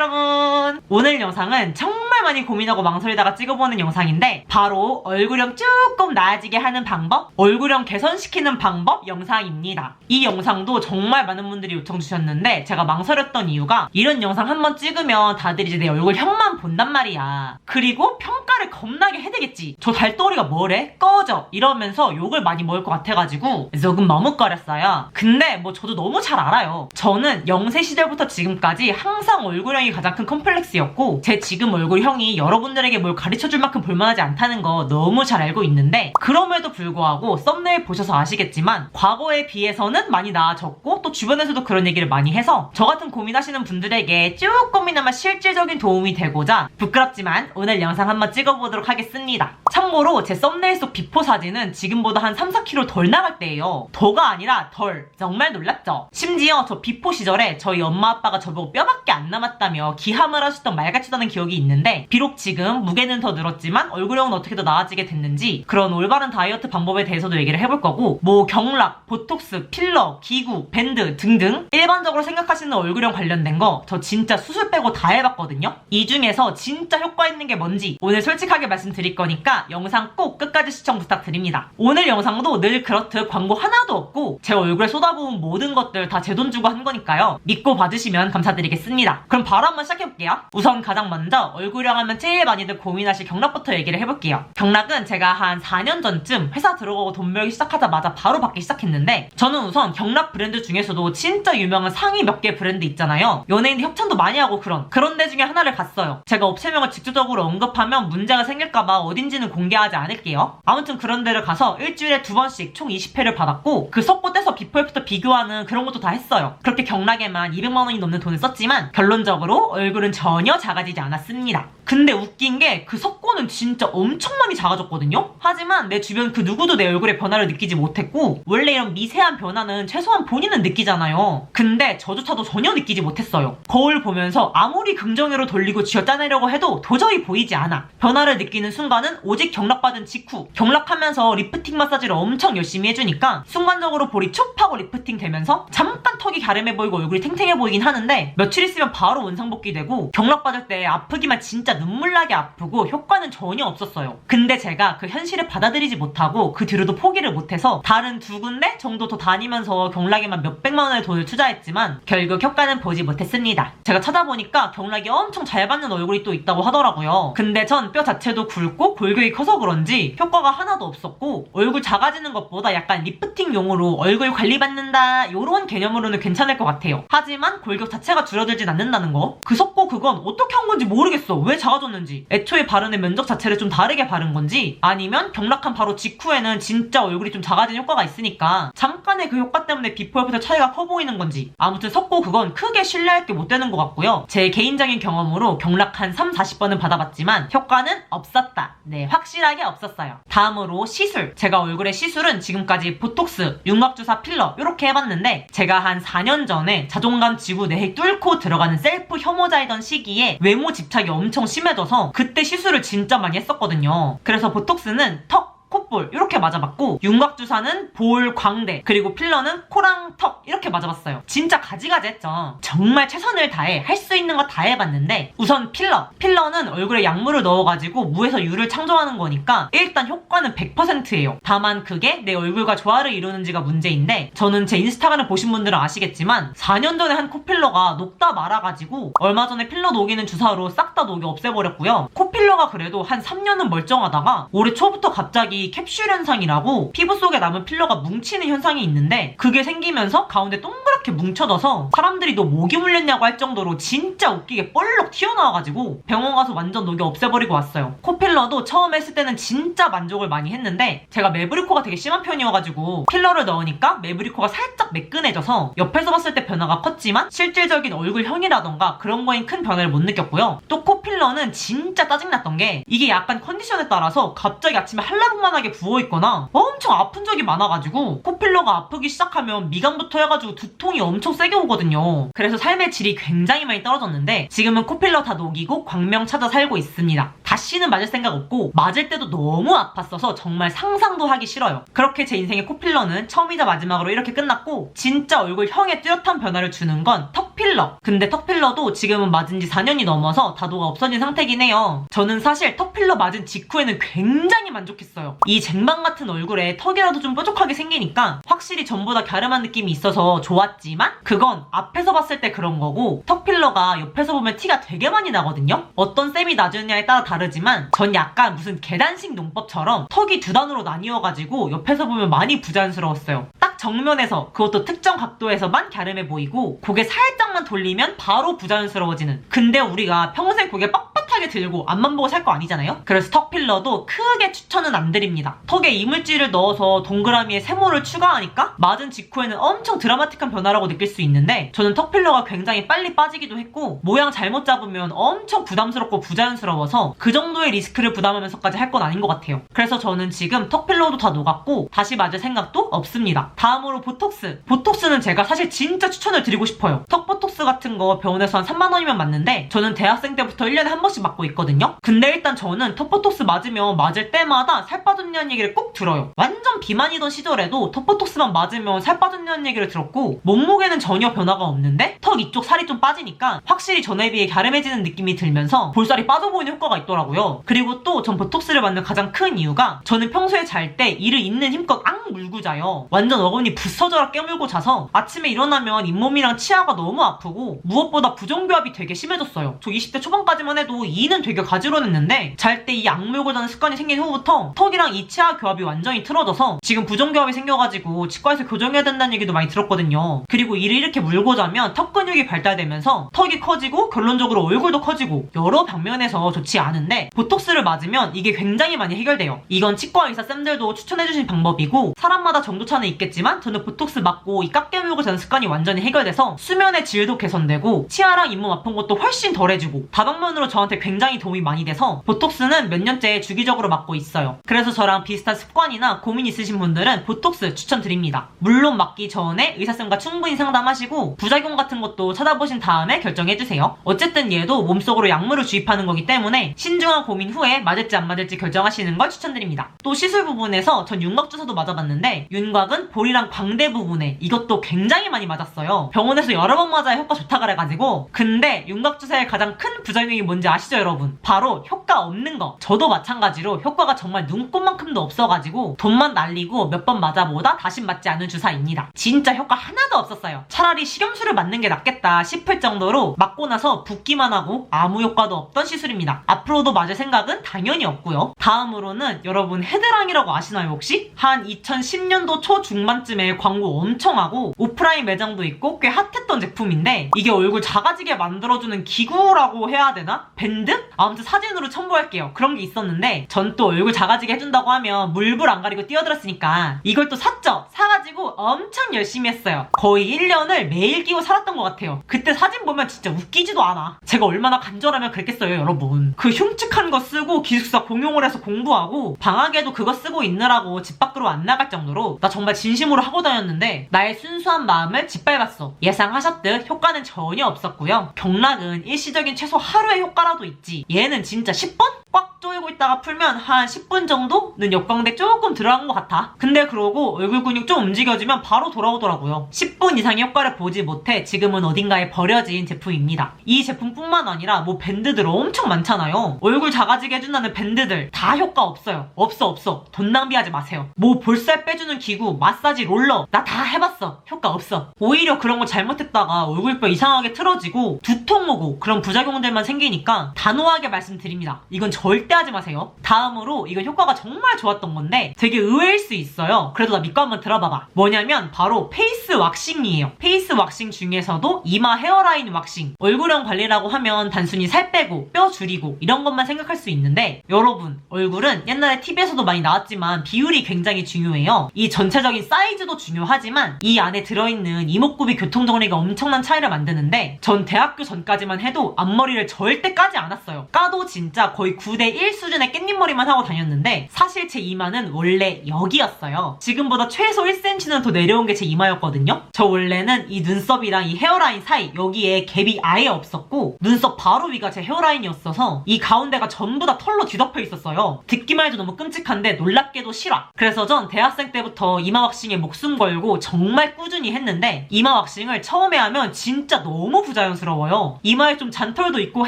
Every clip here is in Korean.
여러분, 오늘 영상은 정말 많이 고민하고 망설이다가 찍어보는 영상인데 바로 얼굴형 조금 나아지게 하는 방법, 얼굴형 개선시키는 방법 영상입니다. 이 영상도 정말 많은 분들이 요청 주셨는데 제가 망설였던 이유가 이런 영상 한번 찍으면 다들 이제 내 얼굴형만 본단 말이야. 그리고 평가를 겁나게 해대겠지. 저 달덩어리가 뭐래? 꺼져! 이러면서 욕을 많이 먹을 것 같아가지고 조금 머뭇거렸어요. 근데 뭐 저도 너무 잘 알아요. 저는 영세 시절부터 지금까지 항상 얼굴형이 가장 큰 컴플렉스였고 제 지금 얼굴형이 여러분들에게 뭘 가르쳐줄 만큼 볼만하지 않다는 거 너무 잘 알고 있는데 그럼에도 불구하고 썸네일 보셔서 아시겠지만 과거에 비해서는 많이 나아졌고 또 주변에서도 그런 얘기를 많이 해서 저 같은 고민하시는 분들에게 조금이나마 실질적인 도움이 되고자 부끄럽지만 오늘 영상 한번 찍어보도록 하겠습니다. 참고로 제 썸네일 속 비포 사진은 지금보다 한 3-4kg 덜 나갈 때예요. 더가 아니라 덜. 정말 놀랍죠? 심지어 저 비포 시절에 저희 엄마 아빠가 저보고 뼈밖에 안 남았다며 기함을 하셨던 말 같지도 않은 기억이 있는데 비록 지금 무게는 더 늘었지만 얼굴형은 어떻게 더 나아지게 됐는지 그런 올바른 다이어트 방법에 대해서도 얘기를 해볼 거고 뭐 경락, 보톡스, 필러, 기구, 밴드 등등 일반적으로 생각하시는 얼굴형 관련된 거 저 진짜 수술 빼고 다 해봤거든요. 이 중에서 진짜 효과 있는 게 뭔지 오늘 솔직하게 말씀드릴 거니까 영상 꼭 끝까지 시청 부탁드립니다. 오늘 영상도 늘 그렇듯 광고 하나도 없고 제 얼굴에 쏟아부은 모든 것들 다 제 돈 주고 한 거니까요. 믿고 봐주시면 감사드리겠습니다. 그럼 바로 한번 시작해볼게요. 우선 가장 먼저 얼굴형 하면 제일 많이들 고민하실 경락부터 얘기를 해볼게요. 경락은 제가 한 4년 전쯤 회사 들어가고 돈 벌기 시작하자마자 바로 받기 시작했는데 저는 우선 경락 브랜드 중에서도 진짜 유명한 상위 몇 개 브랜드 있잖아요. 연예인들 협찬도 많이 하고 그런 데 중에 하나를 갔어요. 제가 업체명을 직접적으로 언급하면 문제가 생길까봐 어딘지는 공개하지 않을게요. 아무튼 그런 데를 가서 일주일에 2번씩 총 20회를 받았고 그 속고 떼서 비포 애프터 비교하는 그런 것도 다 했어요. 그렇게 경락에만 200만 원이 넘는 돈을 썼지만 결론적으로 얼굴은 전혀 작아지지 않았습니다. 근데 웃긴 게 그 석고는 진짜 엄청 많이 작아졌거든요? 하지만 내 주변 그 누구도 내 얼굴에 변화를 느끼지 못했고 원래 이런 미세한 변화는 최소한 본인은 느끼잖아요. 근데 저조차도 전혀 느끼지 못했어요. 거울 보면서 아무리 긍정으로 돌리고 쥐어짜내려고 해도 도저히 보이지 않아. 변화를 느끼는 순간은 오직 경락받은 직후 경락하면서 리프팅 마사지를 엄청 열심히 해주니까 순간적으로 볼이 촉 하고 리프팅 되면서 잠깐 턱이 갸름해 보이고 얼굴이 탱탱해 보이긴 하는데 며칠 있으면 바로 원상복귀 되고 경락받을 때 아프기만 진짜 눈물나게 아프고 효과는 전혀 없었어요. 근데 제가 그 현실을 받아들이지 못하고 그 뒤로도 포기를 못해서 다른 2군데 정도 더 다니면서 경락에만 몇백만 원의 돈을 투자했지만 결국 효과는 보지 못했습니다. 제가 찾아보니까 경락이 엄청 잘 받는 얼굴이 또 있다고 하더라고요. 근데 전 뼈 자체도 굵고 골격이 커서 그런지 효과가 하나도 없었고 얼굴 작아지는 것보다 약간 리프팅용으로 얼굴 관리받는다 요런 개념으로는 괜찮을 것 같아요. 하지만 골격 자체가 줄어들진 않는다는 거? 그 석고 그건 어떻게 한 건지 모르겠어. 왜 작아졌는지. 애초에 바르는 면적 자체를 좀 다르게 바른 건지 아니면 경락한 바로 직후에는 진짜 얼굴이 좀 작아진 효과가 있으니까 잠깐의 그 효과 때문에 비포 애프터 차이가 커 보이는 건지 아무튼 석고 그건 크게 신뢰할 게 못 되는 것 같고요. 제 개인적인 경험으로 경락 한 3-40번은 받아봤지만 효과는 없었다. 네, 확실하게 없었어요. 다음으로 시술. 제가 얼굴에 시술은 지금까지 보톡스, 윤곽주사, 필러 이렇게 해봤는데 제가 한 4년 전에 자존감 지구 내핵 뚫고 들어가는 셀프 혐오자이던 시기에 외모 집착이 엄청 심해져서 그때 시술을 진짜 많이 했었거든요. 그래서 보톡스는 턱, 콧볼 이렇게 맞아봤고 윤곽주사는 볼, 광대 그리고 필러는 코랑 턱 이렇게 맞아봤어요. 진짜 가지가지 했죠. 정말 최선을 다해 할 수 있는 거 다 해봤는데 우선 필러는 얼굴에 약물을 넣어가지고 무에서 유를 창조하는 거니까 일단 효과는 100%예요. 다만 그게 내 얼굴과 조화를 이루는지가 문제인데 저는 제 인스타그램 보신 분들은 아시겠지만 4년 전에 한 코필러가 녹다 말아가지고 얼마 전에 필러 녹이는 주사로 싹 다 녹여 없애버렸고요. 코필러가 그래도 한 3년은 멀쩡하다가 올해 초부터 갑자기 캡슐 현상이라고 피부 속에 남은 필러가 뭉치는 현상이 있는데 그게 생기면서 가운데 동그랗게 뭉쳐져서 사람들이 너 모기 물렸냐고 할 정도로 진짜 웃기게 볼록 튀어나와가지고 병원 가서 완전 녹여 없애버리고 왔어요. 코필러도 처음 했을 때는 진짜 만족을 많이 했는데 제가 매부리코가 되게 심한 편이어가지고 필러를 넣으니까 매부리코가 살짝 매끈해져서 옆에서 봤을 때 변화가 컸지만 실질적인 얼굴형이라던가 그런 거엔 큰 변화를 못 느꼈고요. 또 코필러는 진짜 짜증났던 게 이게 약간 컨디션에 따라서 갑자기 아침에 한라봉만하게 부어있거나 엄청 아픈 적이 많아가지고 코필러가 아프기 시작하면 미간부터 해가지고 두통이 엄청 세게 오거든요. 그래서 삶의 질이 굉장히 많이 떨어졌는데 지금은 코필러 다 녹이고 광명 찾아 살고 있습니다. 다시는 맞을 생각 없고 맞을 때도 너무 아팠어서 정말 상상도 하기 싫어요. 그렇게 제 인생의 코필러는 처음이자 마지막으로 이렇게 끝났고 진짜 얼굴형에 뚜렷한 변화를 주는 건 턱필러. 근데 턱필러도 지금은 맞은 지 4년이 넘어서 다도가 없어진 상태긴 해요. 저는 사실 턱필러 맞은 직후에는 굉장히 만족했어요. 이 쟁반 같은 얼굴에 턱이라도 좀 뾰족하게 생기니까 확실히 전보다 갸름한 느낌이 있어서 좋았지만 그건 앞에서 봤을 때 그런 거고 턱필러가 옆에서 보면 티가 되게 많이 나거든요. 어떤 쌤이 놔주느냐에 따라 다르지만 전 약간 무슨 계단식 농법처럼 턱이 두 단으로 나뉘어가지고 옆에서 보면 많이 부자연스러웠어요. 딱 정면에서 그것도 특정 각도에서만 갸름해 보이고 고개 살짝만 돌리면 바로 부자연스러워지는. 근데 우리가 평생 고개 빳빳하게 들고 앞만 보고 살 거 아니잖아요. 그래서 턱필러도 크게 추천은 안 드립니다. 턱에 이물질을 넣어서 동그라미에 세모를 추가하니까 맞은 직후에는 엄청 드라마틱한 변화라고 느낄 수 있는데 저는 턱필러가 굉장히 빨리 빠지기도 했고 모양 잘못 잡으면 엄청 부담스럽고 부자연스러워서 그 정도의 리스크를 부담하면서까지 할 건 아닌 것 같아요. 그래서 저는 지금 턱필러도 다 녹았고 다시 맞을 생각도 없습니다. 다음으로 보톡스. 보톡스는 제가 사실 진짜 추천을 드리고 싶어요. 턱 보톡스 같은 거 병원에서 한 3만 원이면 맞는데 저는 대학생 때부터 1년에 한 번씩 맞고 있거든요. 근데 일단 저는 턱 보톡스 맞으면 맞을 때마다 살 빠졌냐는 얘기를 꼭 들어요. 완전 비만이던 시절에도 턱 보톡스만 맞으면 살 빠졌냐는 얘기를 들었고 몸무게는 전혀 변화가 없는데 턱 이쪽 살이 좀 빠지니까 확실히 전에 비해 갸름해지는 느낌이 들면서 볼살이 빠져 보이는 효과가 있더라고요. 그리고 또 전 보톡스를 맞는 가장 큰 이유가 저는 평소에 잘 때 이를 있는 힘껏 악 물고 자요. 완전 어금니 부서져라 깨물고 자서 아침에 일어나면 잇몸이랑 치아가 너무 아프고 무엇보다 부정교합이 되게 심해졌어요. 저 20대 초반까지만 해도 이는 되게 가지런했는데 잘 때 이 악 물고 자는 습관이 생긴 후부터 턱이랑 이 치아 교합이 완전히 틀어져서 지금 부정교합이 생겨가지고 치과에서 교정해야 된다는 얘기도 많이 들었거든요. 그리고 이를 이렇게 물고 자면 턱 근육이 발달되면서 턱이 커지고 결론적으로 얼굴도 커지고 여러 방면에서 좋지 않은데 보톡스를 맞으면 이게 굉장히 많이 해결돼요. 이건 치과 의사 쌤들도 추천해주신 방법이고 사람마다 정도 차는 있겠지만 저는 보톡스 맞고 이 깎게 물고 자는 습관이 완전히 해결돼서 수면의 질도 개선되고 치아랑 잇몸 아픈 것도 훨씬 덜해지고 다방면으로 저한테 굉장히 도움이 많이 돼서 보톡스는 몇 년째 주기적으로 맞고 있어요. 그래서 저랑 비슷한 습관이나 고민 있으신 분들은 보톡스 추천드립니다. 물론 맞기 전에 의사쌤과 충분히 상담하시고 부작용 같은 것도 찾아보신 다음에 결정해주세요. 어쨌든 얘도 몸속으로 약물을 주입하는 거기 때문에 신중한 고민 후에 맞을지 안 맞을지 결정하시는 걸 추천드립니다. 또 시술 부분에서 전 윤곽 주사도 맞아봤는데 윤곽은 볼이랑 광대 부분에 이것도 굉장히 많이 맞았어요. 병원에서 여러 번 맞아야 효과 좋다 그래가지고. 근데 윤곽 주사의 가장 큰 부작용이 뭔지 아시죠 여러분? 바로 효과 없는 거. 저도 마찬가지로 효과가 정말 눈꼽만큼도 없어가지고 돈만 날리고 몇 번 맞아보다 다신 맞지 않은 주사입니다. 진짜 효과 하나도 없었어요. 차라리 식염수를 맞는 게 낫겠다 싶을 정도로 맞고 나서 붓기만 하고 아무 효과도 없던 시술입니다. 앞으로도 맞을 생각은 당연히 없고요. 다음으로는 여러분 헤드랑이라고 아시나요 혹시? 한 2010년도 초 중반쯤에 광고 엄청 하고 오프라인 매장도 있고 꽤 핫했던 제품인데 이게 얼굴 작아지게 만들어주는 기구라고 해야 되나? 밴드? 아무튼 사진으로 첨부할게요. 그런 게 있었는데 전 또 얼굴 작아지게 해준다고 하면 물불 안 가리고 뛰어들었으니까 이걸 또 샀죠. 사가지고 엄청 열심히 했어요. 거의 1년을 매일 끼고 살았던 것 같아요. 그때 사진 보면 진짜 웃기지도 않아. 제가 얼마나 간절하면 그랬겠어요 여러분. 그 흉측한 거 쓰고 기숙사 공용을 해서 공부하고 방학에도 그거 쓰고 있느라고 집 밖으로 안 나갈 정도로 나 정말 진심으로 하고 다녔는데 나의 순수한 마음을 짓밟았어. 예상하셨듯 효과는 전혀 없었고요. 경락은 일시적인 최소 하루의 효과라도 있지 얘는 진짜 10번? 꽉 조이고 있다가 풀면 한 10분 정도는 역광대 조금 들어간 것 같아. 근데 그러고 얼굴 근육 좀 움직여지면 바로 돌아오더라고요. 10분 이상의 효과를 보지 못해 지금은 어딘가에 버려진 제품입니다. 이 제품뿐만 아니라 뭐 밴드들 엄청 많잖아요. 얼굴 작아지게 해준다는 밴드들 다 효과 없어요. 없어. 돈 낭비하지 마세요. 뭐 볼살 빼주는 기구, 마사지 롤러 나 다 해봤어. 효과 없어. 오히려 그런 거 잘못했다가 얼굴뼈 이상하게 틀어지고 두통 오고 그런 부작용들만 생기니까 단호하게 말씀드립니다. 이건 절대 하지 마세요. 다음으로 이건 효과가 정말 좋았던 건데 되게 의외일 수 있어요. 그래도 나 믿고 한번 들어봐봐. 뭐냐면 바로 페이스 왁싱이에요. 페이스 왁싱 중에서도 이마 헤어라인 왁싱. 얼굴형 관리라고 하면 단순히 살 빼고 뼈 줄이고 이런 것만 생각할 수 있는데 여러분 얼굴은 옛날에 TV에서도 많이 나왔지만 비율이 굉장히 중요해요. 이 전체적인 사이즈도 중요하지만 이 안에 들어있는 이목구비 교통정리가 엄청난 차이를 만드는데 전 대학교 전까지만 해도 앞머리를 절대 까지 않았어요. 까도 진짜 거의 9대1 수준의 깻잎머리만 하고 다녔는데 사실 제 이마는 원래 여기였어요. 지금보다 최소 1cm는 10cm 내려온 게 제 이마였거든요. 저 원래는 이 눈썹이랑 이 헤어라인 사이 여기에 갭이 아예 없었고 눈썹 바로 위가 제 헤어라인이었어서 이 가운데가 전부 다 털로 뒤덮여 있었어요. 듣기만 해도 너무 끔찍한데 놀랍게도 실화. 그래서 전 대학생 때부터 이마 왁싱에 목숨 걸고 정말 꾸준히 했는데 이마 왁싱을 처음에 하면 진짜 너무 부자연스러워요. 이마에 좀 잔털도 있고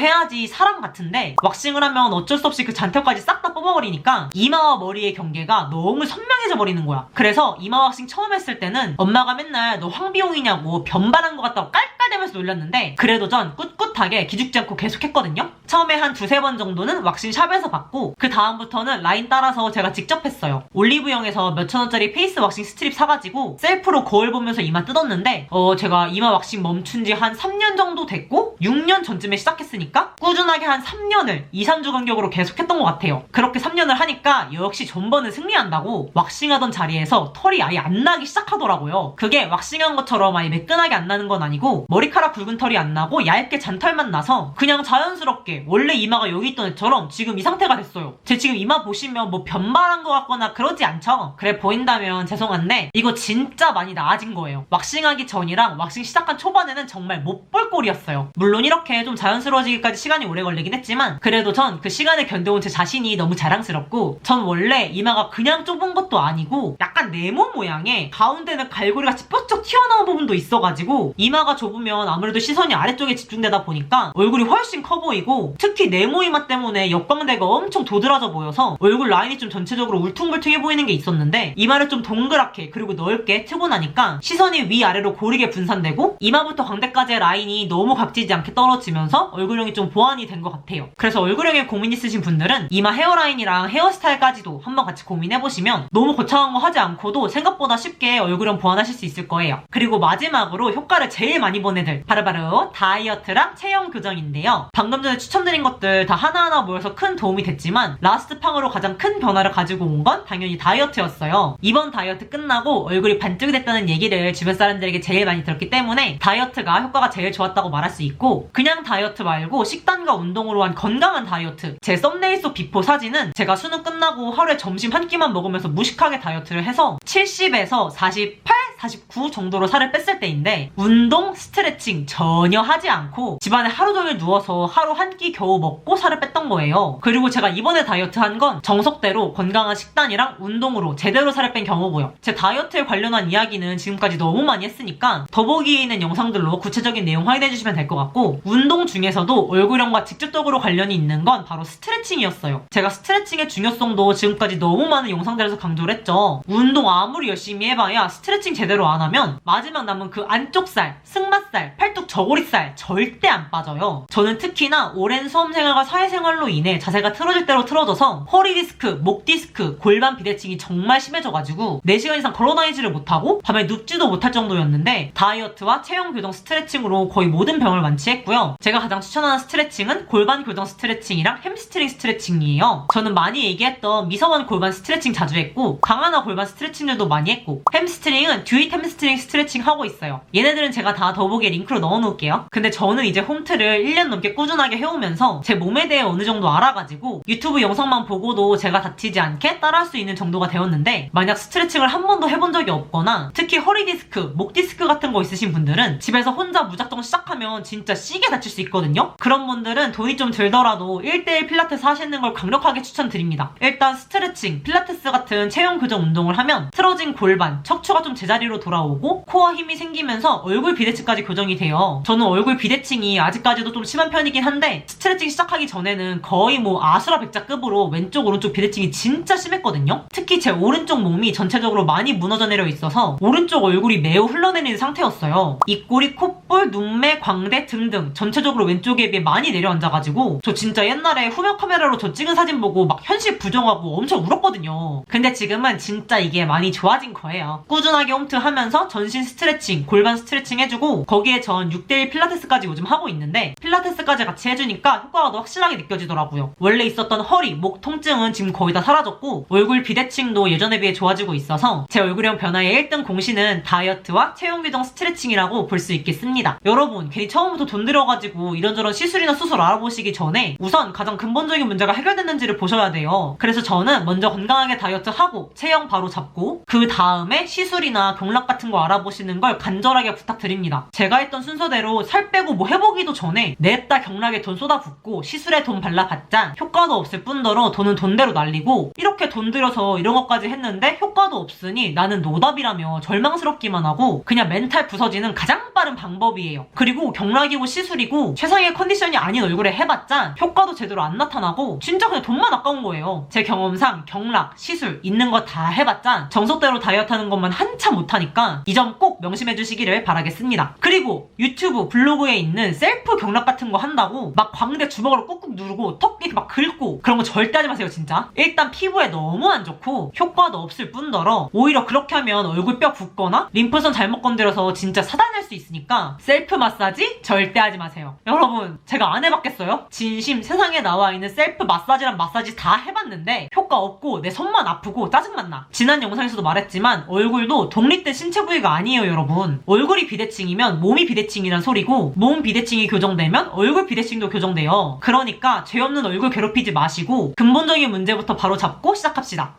해야지 사람 같은데 왁싱을 하면 어쩔 수 없이 그 잔털까지 싹 다 뽑아버리니까 이마와 머리의 경계가 너무 선명해져 버리는 거야. 그래서 이마 왁싱 처음 했을 때는 엄마가 맨날 너 황비용이냐고 변발한 것 같다고 깔깔대면서 놀렸는데 그래도 전 꿋꿋하게 기죽지 않고 계속 했거든요. 처음에 한 두세 번 정도는 왁싱 샵에서 받고 그 다음부터는 라인 따라서 제가 직접 했어요. 올리브영에서 몇천원짜리 페이스 왁싱 스트립 사가지고 셀프로 거울 보면서 이마 뜯었는데 제가 이마 왁싱 멈춘 지 한 3년 정도 됐고 6년 전쯤에 시작했으니까 꾸준하게 한 3년을 2-3주 간격으로 계속 했던 것 같아요. 그렇게 3년을 하니까 역시 존버는 승리한다고 왁싱하던 자리에서 털이 아예 안 나기 시작하더라고요. 그게 왁싱한 것처럼 아예 매끈하게 안 나는 건 아니고 머리카락 굵은 털이 안 나고 얇게 잔털만 나서 그냥 자연스럽게 원래 이마가 여기 있던 애처럼 지금 이 상태가 됐어요. 제 지금 이마 보시면 뭐 변발한 것 같거나 그러지 않죠? 그래 보인다면 죄송한데 이거 진짜 많이 나아진 거예요. 왁싱하기 전이랑 왁싱 시작한 초반에는 정말 못 볼 꼴이었어요. 물론 이렇게 좀 자연스러워지기까지 시간이 오래 걸리긴 했지만 그래도 전 그 시간을 견뎌온 제 자신이 너무 자랑스럽고 전 원래 이마가 그냥 좁은 것도 아니고 약간 네모 모양의 가운데는 갈고리같이 뾰쩍 튀어나온 부분도 있어가지고 이마가 좁으면 아무래도 시선이 아래쪽에 집중되다 보니까 얼굴이 훨씬 커 보이고 특히 네모 이마 때문에 역광대가 엄청 도드라져 보여서 얼굴 라인이 좀 전체적으로 울퉁불퉁해 보이는 게 있었는데 이마를 좀 동그랗게 그리고 넓게 트고 나니까 시선이 위아래로 고르게 분산되고 이마부터 광대까지의 라인이 너무 각지지 않게 떨어지면서 얼굴형이 좀 보완이 된 것 같아요. 그래서 얼굴형에 고민 있으신 분들은 이마 헤어라인이랑 헤어스타일까지도 한번 같이 고민해보시면 너무 거창한 거 하지 않고도 생각보다 쉽게 얼굴형 보완하실 수 있을 거예요. 그리고 마지막으로 효과를 제일 많이 본 애들 바로바로 다이어트랑 체형 교정인데요. 방금 전에 추천드린 것들 다 하나하나 모여서 큰 도움이 됐지만 라스트 팡으로 가장 큰 변화를 가지고 온 건 당연히 다이어트였어요. 이번 다이어트 끝나고 얼굴이 반쪽이 됐다는 얘기를 주변 사람들에게 제일 많이 들었기 때문에 다이어트가 효과가 제일 좋았다고 말할 수 있고 그냥 다이어트 말고 식단과 운동으로 한 건강한 다이어트 제 썸네일 속 비포 사진은 제가 수능 끝나고 하루에 점심 한 끼만 먹으면서 무식하게 다이어트를 해서 70에서 48, 49 정도로 살을 뺐을 때인데 운동, 스트레칭 전혀 하지 않고 집안에 하루 종일 누워서 하루 한 끼 겨우 먹고 살을 뺐던 거예요. 그리고 제가 이번에 다이어트 한 건 정석대로 건강한 식단이랑 운동으로 제대로 살을 뺀 경우고요. 제 다이어트에 관련한 이야기는 지금까지 너무 많이 했으니까 더보기에 있는 영상들로 구체적인 내용 확인해주시면 될 것 같고 운동 중에서도 얼굴형과 직접적으로 관련이 있는 건 바로 스트레칭이었어요. 제가 스트레칭의 중요성도 지금까지 너무 많은 영상들에서 강조를 했죠. 운동 아무리 열심히 해봐야 스트레칭 제대로 안 하면 마지막 남은 그 안쪽 살, 승마살, 팔뚝 저고리살 절대 안 빠져요. 저는 특히나 오랜 수험생활과 사회생활로 인해 자세가 틀어질 대로 틀어져서 허리 디스크, 목 디스크, 골반 비대칭이 정말 심해져가지고 4시간 이상 걸어다니지를 못하고 밤에 눕지도 못할 정도였는데 다이어트와 체형 교정 스트레칭으로 거의 모든 병을 완치했고요. 제가 가장 추천하는 스트레칭은 골반 교정 스트레칭이랑 햄스트링 스트레칭이에요. 저는 많이 얘기했던 미성원 골반 스트레칭 자주 했고 강하나 골반 스트레칭들도 많이 했고 햄스트링은 듀잇 햄스트링 스트레칭 하고 있어요. 얘네들은 제가 다 더보기에 링크로 넣어놓을게요. 근데 저는 이제 홈트를 1년 넘게 꾸준하게 해오면서 제 몸에 대해 어느 정도 알아가지고 유튜브 영상만 보고도 제가 다치지 않게 따라할 수 있는 정도가 되었는데 만약 스트레칭을 한 번도 해본 적이 없거나 특히 허리 디스크, 목 디스크 같은 거 있으신 분들은 집에서 혼자 무작정 시작하면 진짜 시게 다칠 수 있거든요. 그런 분들은 돈이 좀 들더라도 1:1 필라테스 하시는 걸 강력하게 추천드립니다. 일단 스트레칭, 필라테스 같은 체형 교정 운동을 하면 틀어진 골반, 척추가 좀 제자리로 돌아오고 코어 힘이 생기면서 얼굴 비대칭까지 교정이 돼요. 저는 얼굴 비대칭이 아직까지도 좀 심한 편이긴 한데 스트레칭 시작하기 전에는 거의 뭐 아수라백자급으로 왼쪽 오른쪽 비대칭이 진짜 심했거든요. 특히 제 오른쪽 몸이 전체적으로 많이 무너져 내려 있어서 오른쪽 얼굴이 매우 흘러내리는 상태였어요. 입꼬리, 콧볼, 눈매, 광대 등등 전체적으로 왼쪽에 비해 많이 내려앉아가지고 저 진짜 옛날에 후면 카메라로 저 찍은 사진 보고 막 현실 부정하고 엄청 울었거든요. 근데 지금은 진짜 이게 많이 좋아진 거예요. 꾸준하게 홈트하면서 전신 스트레칭, 골반 스트레칭 해주고 거기에 전 6:1 필라테스까지 요즘 하고 있는데 필라테스까지 같이 해주니까 효과가 더 확실하게 느껴지더라고요. 원래 있었던 허리, 목 통증은 지금 거의 다 사라졌고 얼굴 비대칭도 예전에 비해 좋아지고 있어서 제 얼굴형 변화의 1등 공신은 다이어트와 체형 교정 스트레칭이라고 볼 수 있겠습니다. 여러분 괜히 처음부터 돈 들여가지고 이런저런 시술이나 수술 알아보시기 전에 우선 가장 근본적인 문제가 해결됐는지를 보셔야 돼요. 그래서 저는 먼저 건강하게 다이어트하고 체형 바로 잡고 그 다음에 시술이나 경락 같은 거 알아보시는 걸 간절하게 부탁드립니다. 제가 했던 순서대로 살 빼고 뭐 해보기도 전에 냅다 경락에 돈 쏟아붓고 시술에 돈 발라봤자 효과도 없을 뿐더러 돈은 돈대로 날리고 이렇게 돈 들여서 이런 것까지 했는데 효과도 없으니 나는 노답이라며 절망스럽기만 하고 그냥 멘탈 부서지는 가장 빠른 방법이에요. 그리고 경락이고 시술이고 최상의 컨디션이 아닌 얼굴에 해봤자 효과도 제대로 안 나타나고 진짜 그냥 돈만 아까운 거예요. 제 경험상 경락, 시술 있는 거 다 해봤자 정석대로 다이어트 하는 것만 한참 못하니까 이 점 꼭 명심해 주시기를 바라겠습니다. 그리고 유튜브, 블로그에 있는 셀프 경락 같은 거 한다고 막 광대 주먹으로 꾹꾹 누르고 턱 이렇게 막 긁고 그런 거 절대 하지 마세요 진짜. 일단 피부에 너무 안 좋고 효과도 없을 뿐더러 오히려 그렇게 하면 얼굴 뼈 붓거나 림프선 잘못 건드려서 진짜 사단날 수 있으니까 셀프 마사지 절대 하지 마세요. 여러분 제가 안 해봤겠어요? 진심 세상에 나와 있는 셀프 마사지란 마사지 다 해봤는데 효과 없고 내 손만 아프고 짜증만 나. 지난 영상에서도 말했지만 얼굴도 독립된 신체 부위가 아니에요 여러분. 얼굴이 비대칭이면 몸이 비대칭이란 소리고 몸 비대칭이 교정되면 얼굴 비대칭도 교정돼요. 그러니까 죄 없는 얼굴 괴롭히지 마시고 근본적인 문제부터 바로 잡고 시작합시다.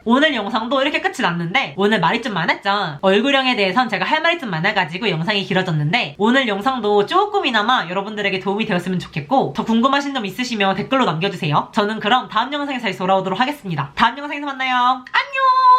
오늘 영상도 이렇게 끝이 났는데 오늘 말이 좀 많았죠? 얼굴형에 대해선 제가 할 말이 좀 많아가지고 영상이 길어졌는데 오늘 영상도 조금이나마 여러분들에게 도움이 되었으면 좋겠고 더 궁금하신 점 있으시면 댓글로 남겨주세요. 저는 그럼 다음 영상에서 다시 돌아오도록 하겠습니다. 다음 영상에서 만나요. 안녕!